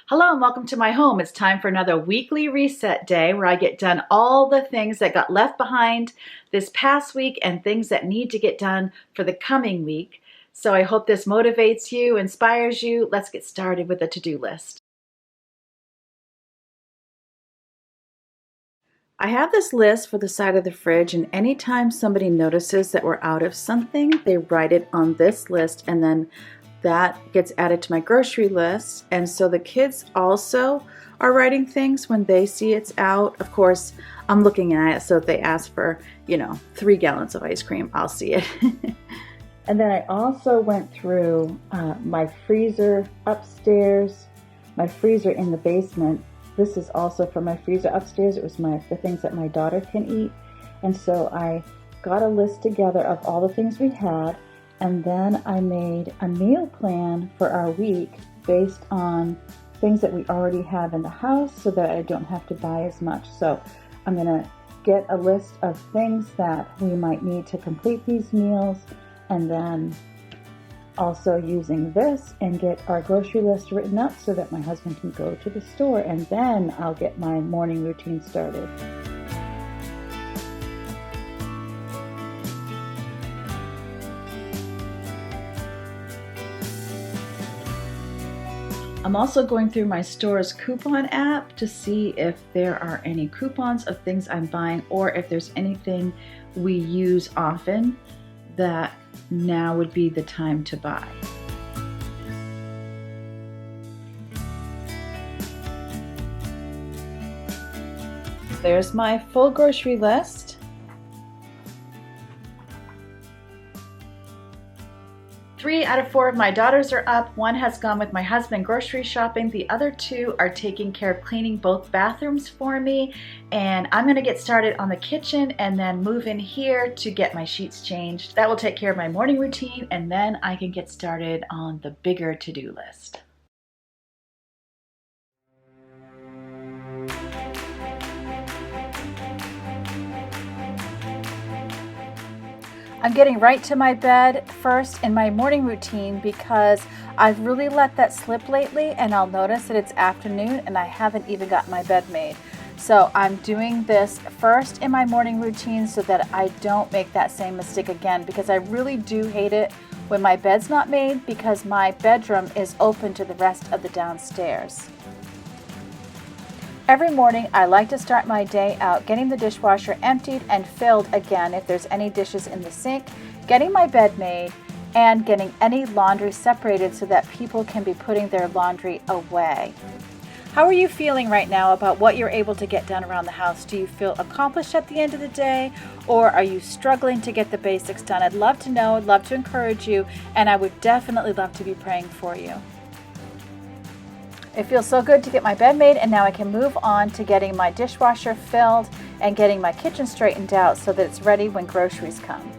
Hello and welcome to my home. It's time for another weekly reset day where I get done all the things that got left behind this past week and things that need to get done for the coming week. So I hope this motivates you, inspires you. Let's get started with the to-do list. I have this list for the side of the fridge, and anytime somebody notices that we're out of something, they write it on this list, and then that gets added to my grocery list. And so the kids also are writing things when they see it's out. Of course, I'm looking at it, so if they ask for, 3 gallons of ice cream, I'll see it. And then I also went through my freezer upstairs, my freezer in the basement. This is also from my freezer upstairs. It was the things that my daughter can eat. And so I got a list together of all the things we had. And then I made a meal plan for our week based on things that we already have in the house so that I don't have to buy as much. So I'm going to get a list of things that we might need to complete these meals, and then also using this and get our grocery list written up so that my husband can go to the store, and then I'll get my morning routine started. I'm also going through my store's coupon app to see if there are any coupons of things I'm buying, or if there's anything we use often that now would be the time to buy. There's my full grocery list. 3 out of 4 of my daughters are up. 1 has gone with my husband grocery shopping. The other 2 are taking care of cleaning both bathrooms for me. And I'm gonna get started on the kitchen and then move in here to get my sheets changed. That will take care of my morning routine, and then I can get started on the bigger to-do list. I'm getting right to my bed first in my morning routine because I've really let that slip lately, and I'll notice that it's afternoon and I haven't even got my bed made. So I'm doing this first in my morning routine so that I don't make that same mistake again, because I really do hate it when my bed's not made, because my bedroom is open to the rest of the downstairs. Every morning, I like to start my day out getting the dishwasher emptied and filled again if there's any dishes in the sink, getting my bed made, and getting any laundry separated so that people can be putting their laundry away. How are you feeling right now about what you're able to get done around the house? Do you feel accomplished at the end of the day, or are you struggling to get the basics done? I'd love to know, I'd love to encourage you, and I would definitely love to be praying for you. It feels so good to get my bed made, and now I can move on to getting my dishwasher filled and getting my kitchen straightened out so that it's ready when groceries come.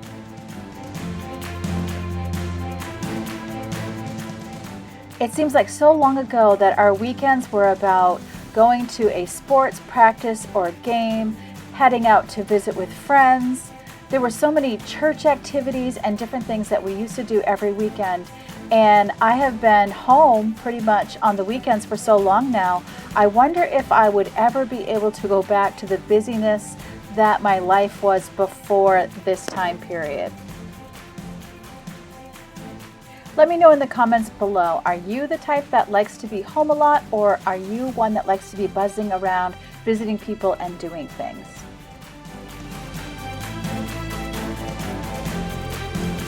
It seems like so long ago that our weekends were about going to a sports practice or game, heading out to visit with friends. There were so many church activities and different things that we used to do every weekend. And I have been home pretty much on the weekends for so long now. I wonder if I would ever be able to go back to the busyness that my life was before this time period. Let me know in the comments below. Are you the type that likes to be home a lot, or are you one that likes to be buzzing around, visiting people and doing things?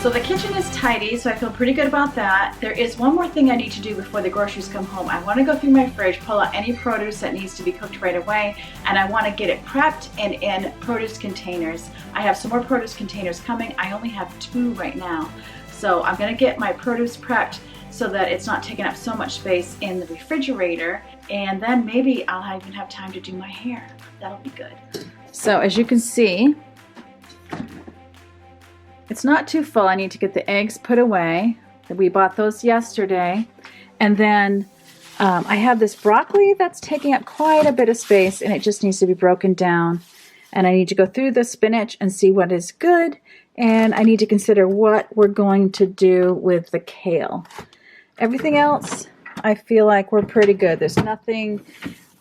So the kitchen is tidy, so I feel pretty good about that. There is one more thing I need to do before the groceries come home. I want to go through my fridge, pull out any produce that needs to be cooked right away, and I want to get it prepped and in produce containers. I have some more produce containers coming. I only have 2 right now. So I'm going to get my produce prepped so that it's not taking up so much space in the refrigerator, and then maybe I'll even have time to do my hair. That'll be good. So as you can see, it's not too full. I need to get the eggs put away. We bought those yesterday. And then I have this broccoli that's taking up quite a bit of space, and it just needs to be broken down. And I need to go through the spinach and see what is good. And I need to consider what we're going to do with the kale. Everything else I feel like we're pretty good. There's nothing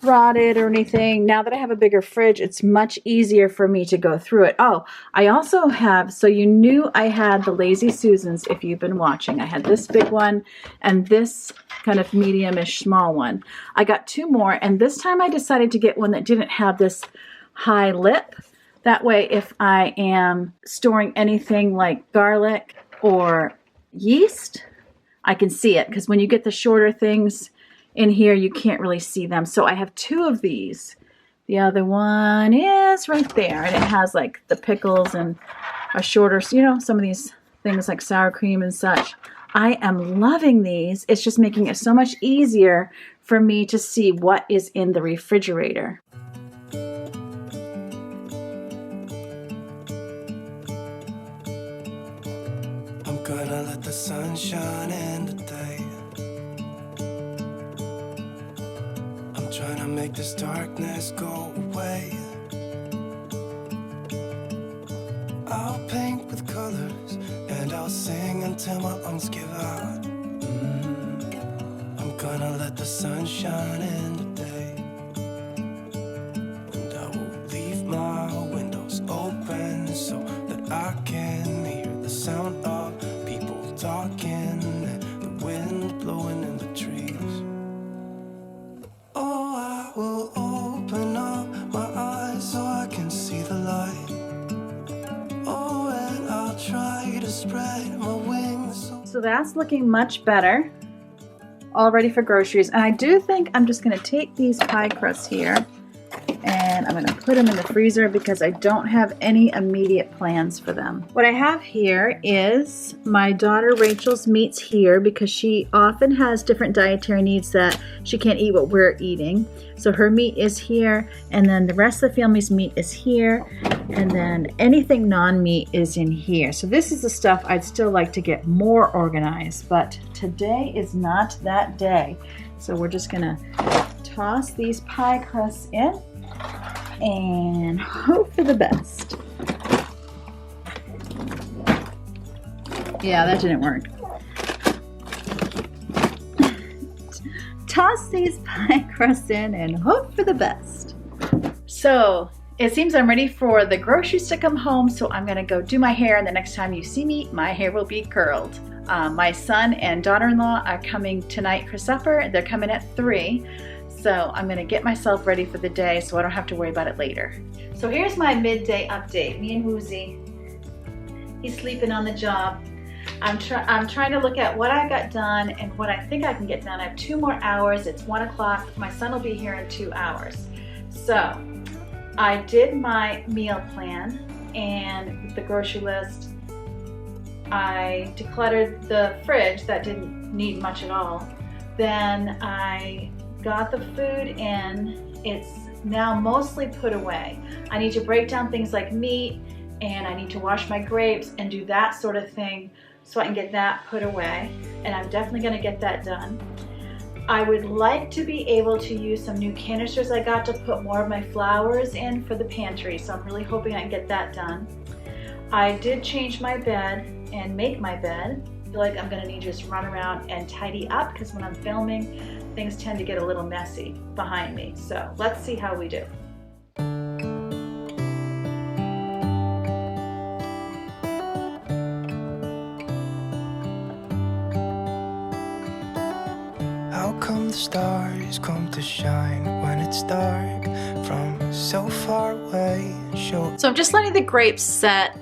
rotted or anything. Now that I have a bigger fridge, it's much easier for me to go through it. Oh, I also have, so you knew I had the Lazy Susans if you've been watching. I had this big one and this kind of medium-ish small one. I got 2 more, and this time I decided to get one that didn't have this high lip. That way, if I am storing anything like garlic or yeast, I can see it, because when you get the shorter things in here, you can't really see them. So I have 2 of these. The other one is right there, and it has like the pickles and a shorter, you know, some of these things like sour cream and such. I am loving these. It's just making it so much easier for me to see what is in the refrigerator. I'm gonna let the sun shine in today. I'm trying to make this darkness go away. I'll paint with colors and I'll sing until my lungs give out. I'm gonna let the sun shine in today. And I will leave my windows open so that I can hear the sound of people talking and the wind blowing in the trees. Oh, I will open up my eyes so I can see the light. Oh, and I'll try to spread my wings. So that's looking much better. All ready for groceries. And I do think I'm just going to take these pie crusts here and I'm going to put them in the freezer because I don't have any immediate plans for them. What I have here is my daughter Rachel's meats here because she often has different dietary needs that she can't eat what we're eating. So her meat is here, and then the rest of the family's meat is here, and then anything non-meat is in here. So this is the stuff I'd still like to get more organized, but today is not that day. So we're just gonna toss these pie crusts in and hope for the best. Yeah, that didn't work. Toss these pie crusts in and hope for the best. So it seems I'm ready for the groceries to come home, so I'm gonna go do my hair, and the next time you see me, my hair will be curled. My son and daughter-in-law are coming tonight for supper. They're coming at 3. So I'm gonna get myself ready for the day so I don't have to worry about it later. So here's my midday update. Me and Woozy, he's sleeping on the job. I'm trying to look at what I got done and what I think I can get done. I have 2 more hours. It's 1 o'clock. My son will be here in 2 hours. So I did my meal plan and the grocery list. I decluttered the fridge that didn't need much at all. Then I got the food in. It's now mostly put away. I need to break down things like meat, and I need to wash my grapes and do that sort of thing so I can get that put away, and I'm definitely going to get that done. I would like to be able to use some new canisters I got to put more of my flowers in for the pantry, so I'm really hoping I can get that done. I did change my bed and make my bed. I feel like I'm going to need to just run around and tidy up because when I'm filming, things tend to get a little messy behind me. So let's see how we do. How come the stars come to shine when it's dark from so far away? So I'm just letting the grapes set.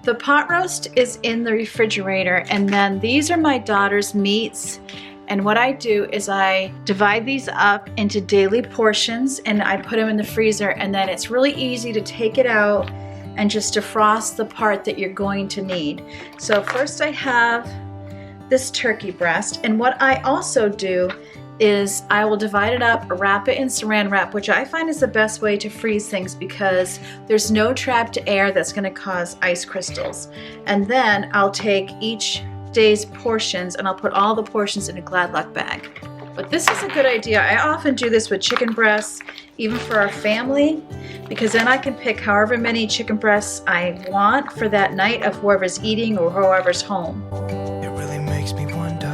The pot roast is in the refrigerator, and then these are my daughter's meats. And what I do is I divide these up into daily portions and I put them in the freezer, and then it's really easy to take it out and just defrost the part that you're going to need. So first I have this turkey breast, and what I also do is I will divide it up, wrap it in saran wrap, which I find is the best way to freeze things because there's no trapped air that's going to cause ice crystals. And then I'll take each day's portions and I'll put all the portions in a Glad Luck bag. But this is a good idea. I often do this with chicken breasts, even for our family, because then I can pick however many chicken breasts I want for that night of whoever's eating or whoever's home. It really makes me wonder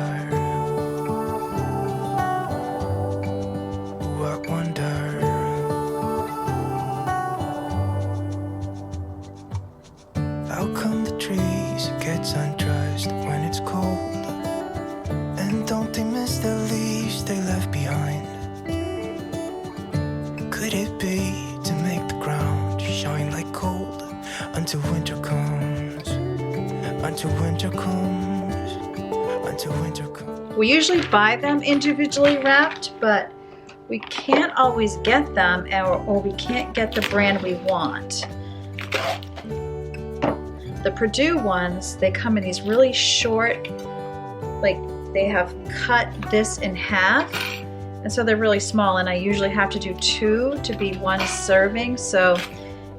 We usually buy them individually wrapped, but we can't always get them, or we can't get the brand we want. The Purdue ones, they come in these really short, like they have cut this in half, and so they're really small, and I usually have to do 2 to be 1 serving, so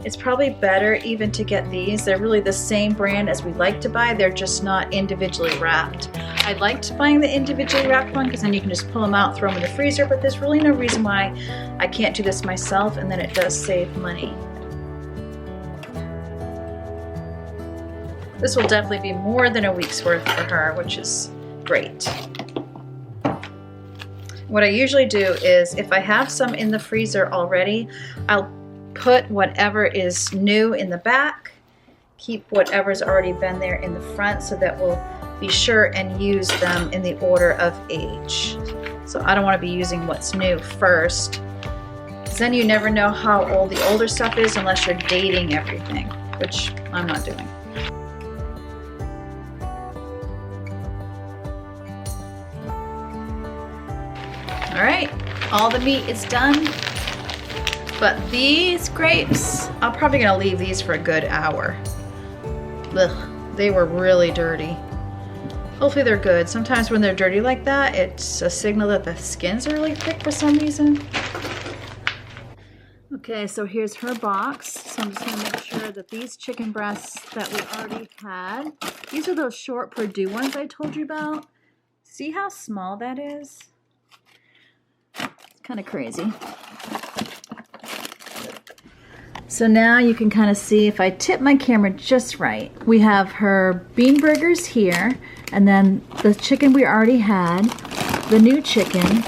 it's probably better even to get these. They're really the same brand as we like to buy, they're just not individually wrapped. I liked buying the individually wrapped one because then you can just pull them out, throw them in the freezer, but there's really no reason why I can't do this myself, and then it does save money. This will definitely be more than a week's worth for her, which is great. What I usually do is if I have some in the freezer already, I'll put whatever is new in the back, keep whatever's already been there in the front, so that we'll be sure and use them in the order of age. So I don't want to be using what's new first, because then you never know how old the older stuff is unless you're dating everything, which I'm not doing. All right, all the meat is done, but these grapes, I'm probably gonna leave these for a good hour. Ugh, they were really dirty. Hopefully they're good. Sometimes when they're dirty like that, it's a signal that the skins are really thick for some reason. Okay, so here's her box. So I'm just gonna make sure that these chicken breasts that we already had, these are those short Purdue ones I told you about. See how small that is? It's kind of crazy. So now you can kind of see, if I tip my camera just right, we have her bean burgers here, and then the chicken we already had, the new chicken,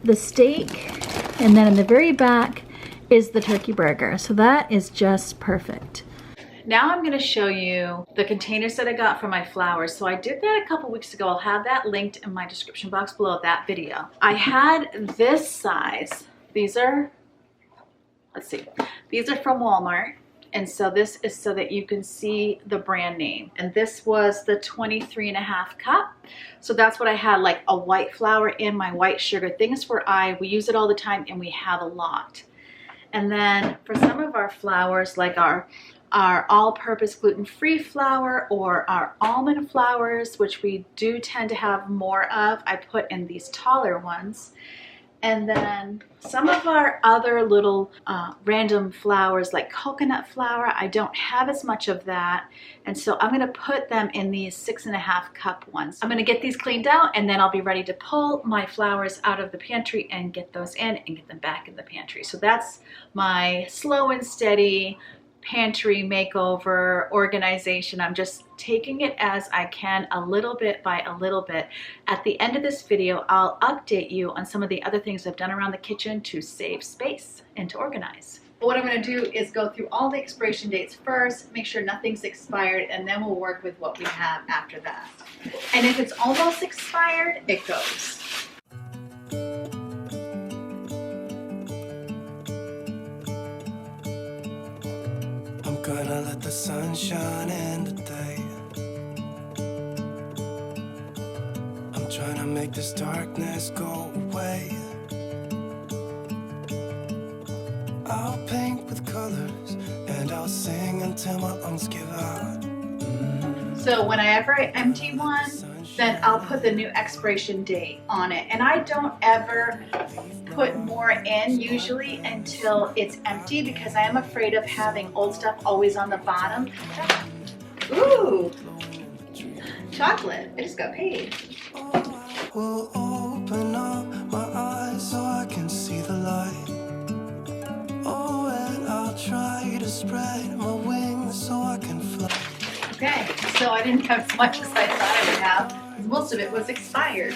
the steak, and then in the very back is the turkey burger. So that is just perfect. Now I'm going to show you the containers that I got for my flowers. So I did that a couple weeks ago. I'll have that linked in my description box below that video. I had this size. These are, let's see, these are from Walmart. And so this is so that you can see the brand name. And this was the 23.5 cup. So that's what I had, like a white flour in my white sugar. Things for we use it all the time and we have a lot. And then for some of our flours, like our all-purpose gluten-free flour or our almond flours, which we do tend to have more of, I put in these taller ones. And then some of our other little random flours, like coconut flour, I don't have as much of that. And so I'm gonna put them in these 6.5 cup ones. I'm gonna get these cleaned out, and then I'll be ready to pull my flours out of the pantry and get those in and get them back in the pantry. So that's my slow and steady pantry makeover organization. I'm just taking it as I can, a little bit by a little bit. At the end of this video, I'll update you on some of the other things I've done around the kitchen to save space and to organize. But what I'm going to do is go through all the expiration dates first, make sure nothing's expired, and then we'll work with what we have after that. And if it's almost expired, it goes. Gonna let the sun shine in today. I'm trying to make this darkness go away. I'll paint with colors and I'll sing until my lungs give out. So whenever I empty one, then I'll put the new expiration date on it. And I don't ever put more in usually until it's empty, because I am afraid of having old stuff always on the bottom. Ooh, chocolate, I just got paid. Will open up my eyes so I can see the light. Oh, and I'll try to spread my wings so I can fly. Okay, so I didn't have as much as I thought I would have, because most of it was expired.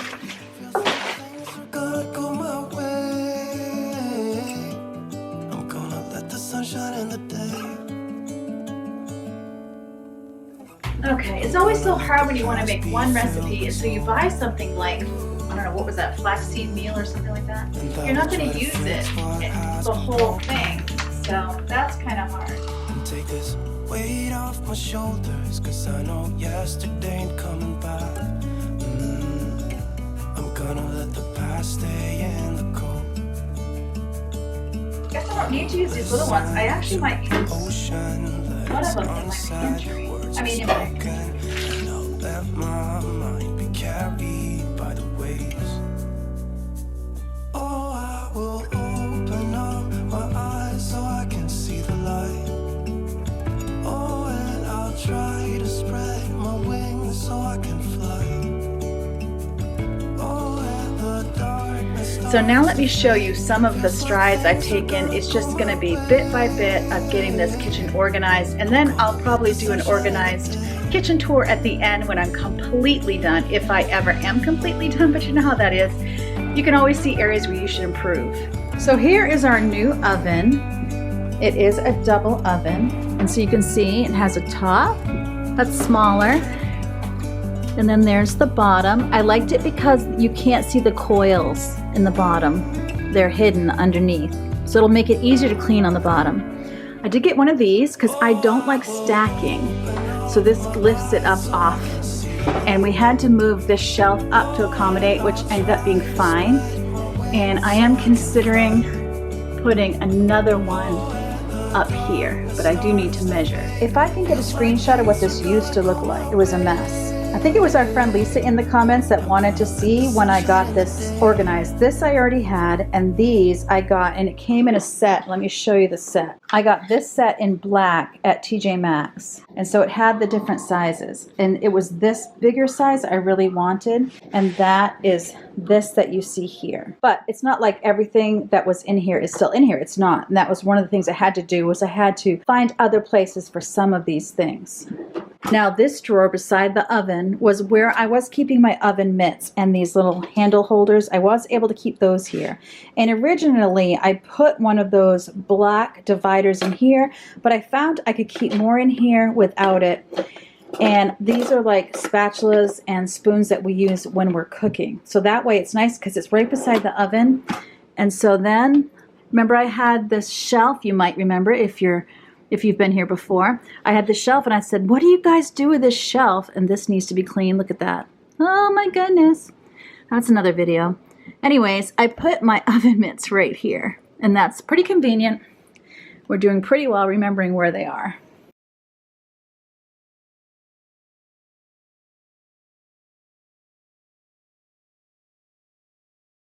Okay, it's always so hard when you want to make one recipe, and so you buy something like, I don't know, what was that, flaxseed meal or something like that? You're not going to use it, the whole thing, so that's kind of hard. Take this weight off my shoulders, 'cause I know yesterday ain't coming back. gonna let the past stay in the cold. I guess I don't need to use these little ones. I actually might use Ocean one of them in my unside, pantry. words I mean, in my unspoken, and I'll let my mind be carried by the waves. Oh, I will open up my eyes so I can see the light. Oh, and I'll try to spread my wings so I can fly. Oh, and the darkness. So now let me show you some of the strides I've taken. It's just going to be bit by bit of getting this kitchen organized, and then I'll probably do an organized kitchen tour at the end when I'm completely done, if I ever am completely done, but you know how that is. You can always see areas where you should improve. So here is our new oven. It is a double oven, and so you can see it has a top that's smaller, and then there's the bottom. I liked it because you can't see the coils in the bottom. They're hidden underneath, so it'll make it easier to clean on the bottom. I did get one of these because I don't like stacking, so this lifts it up off. And we had to move this shelf up to accommodate, which ended up being fine. And I am considering putting another one up here, but I do need to measure. If I can get a screenshot of what this used to look like, it was a mess. I think it was our friend Lisa in the comments that wanted to see when I got this organized. This I already had, and these I got, and it came in a set. Let me show you the set. I got this set in black at TJ Maxx, and so it had the different sizes, and it was this bigger size I really wanted, and that is this that you see here. But it's not like everything that was in here is still in here. It's not, and that was one of the things I had to do, was I had to find other places for some of these things. Now this drawer beside the oven was where I was keeping my oven mitts and these little handle holders. I was able to keep those here. And originally I put one of those black dividers in here, but I found I could keep more in here without it. And these are like spatulas and spoons that we use when we're cooking. So that way it's nice because it's right beside the oven. And so then, remember I had this shelf, you might remember if you've been here before. I had the shelf and I said, what do you guys do with this shelf? And this needs to be clean. Look at that. Oh my goodness. That's another video. Anyways, I put my oven mitts right here, and that's pretty convenient. We're doing pretty well remembering where they are.